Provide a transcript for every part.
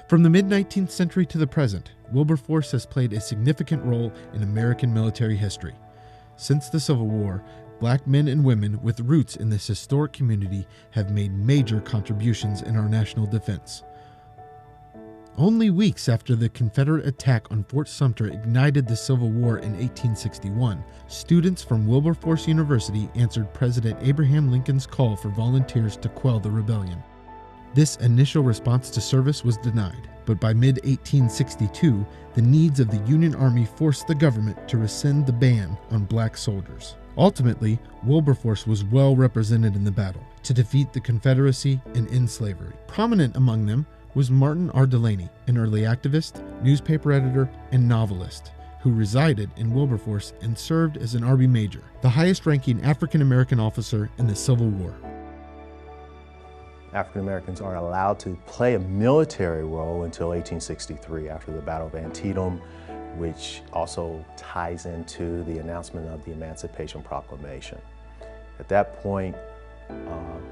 From the mid-19th century to the present, Wilberforce has played a significant role in American military history. Since the Civil War, Black men and women with roots in this historic community have made major contributions in our national defense. Only weeks after the Confederate attack on Fort Sumter ignited the Civil War in 1861, students from Wilberforce University answered President Abraham Lincoln's call for volunteers to quell the rebellion. This initial response to service was denied, but by mid-1862, the needs of the Union Army forced the government to rescind the ban on black soldiers. Ultimately, Wilberforce was well represented in the battle to defeat the Confederacy and end slavery. Prominent among them was Martin R. Delaney, an early activist, newspaper editor, and novelist, who resided in Wilberforce and served as an Army Major, the highest-ranking African-American officer in the Civil War. African Americans are allowed to play a military role until 1863, after the Battle of Antietam, which also ties into the announcement of the Emancipation Proclamation. At that point,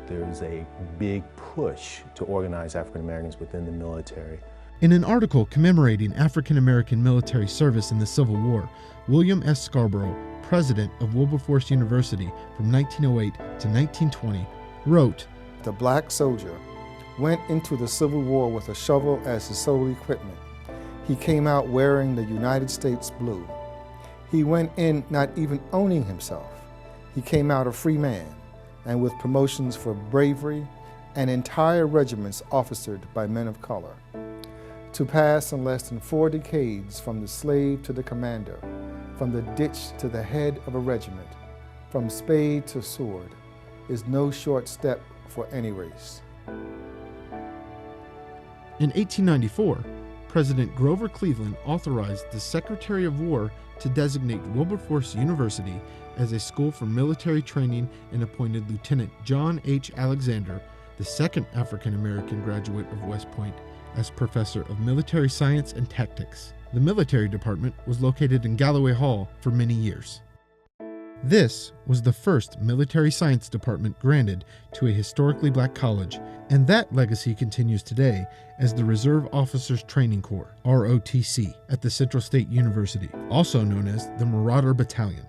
there's a big push to organize African Americans within the military. In an article commemorating African American military service in the Civil War, William S. Scarborough, president of Wilberforce University from 1908 to 1920, wrote, "The black soldier went into the Civil War with a shovel as his sole equipment. He came out wearing the United States blue. He went in not even owning himself. He came out a free man, and with promotions for bravery and entire regiments officered by men of color. To pass in less than 4 decades from the slave to the commander, from the ditch to the head of a regiment, from spade to sword, is no short step for any race." In 1894, President Grover Cleveland authorized the Secretary of War to designate Wilberforce University as a school for military training and appointed Lieutenant John H. Alexander, the second African-American graduate of West Point, as Professor of Military Science and Tactics. The military department was located in Galloway Hall for many years. This was the first military science department granted to a historically black college, and that legacy continues today as the Reserve Officers Training Corps, ROTC, at the Central State University, also known as the Marauder Battalion.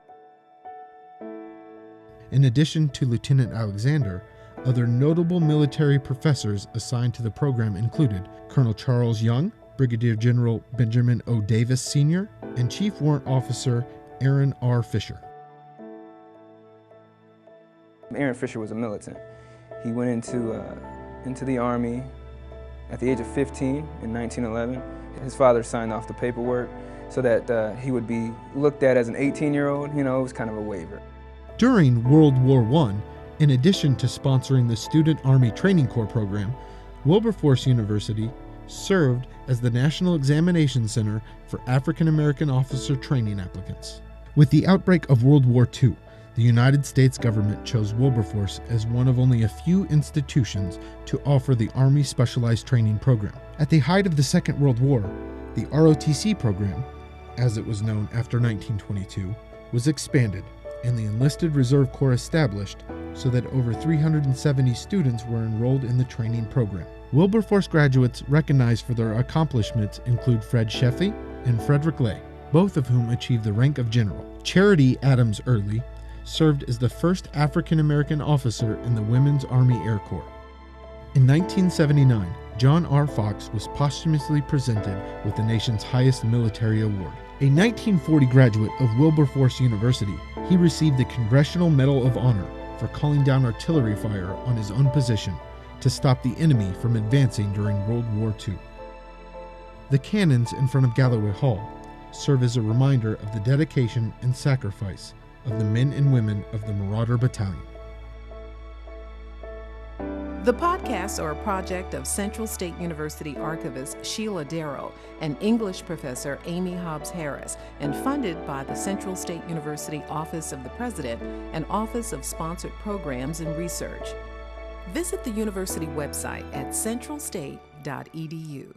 In addition to Lieutenant Alexander, other notable military professors assigned to the program included Colonel Charles Young, Brigadier General Benjamin O. Davis Sr., and Chief Warrant Officer Aaron R. Fisher. Aaron Fisher was a militant. He went into the Army at the age of 15 in 1911. His father signed off the paperwork so that he would be looked at as an 18-year-old. You know, it was kind of a waiver. During World War I, in addition to sponsoring the Student Army Training Corps program, Wilberforce University served as the National Examination Center for African American officer training applicants. With the outbreak of World War II, the United States government chose Wilberforce as one of only a few institutions to offer the Army Specialized Training Program. At the height of the Second World War, the ROTC program, as it was known after 1922, was expanded and the Enlisted Reserve Corps established so that over 370 students were enrolled in the training program. Wilberforce graduates recognized for their accomplishments include Fred Sheffey and Frederick Lay, both of whom achieved the rank of general. Charity Adams Early served as the first African-American officer in the Women's Army Air Corps. In 1979, John R. Fox was posthumously presented with the nation's highest military award. A 1940 graduate of Wilberforce University, he received the Congressional Medal of Honor for calling down artillery fire on his own position to stop the enemy from advancing during World War II. The cannons in front of Galloway Hall serve as a reminder of the dedication and sacrifice of the men and women of the Marauder Battalion. The podcasts are a project of Central State University archivist Sheila Darrow and English professor Amy Hobbs Harris, and funded by the Central State University Office of the President and Office of Sponsored Programs and Research. Visit the university website at centralstate.edu.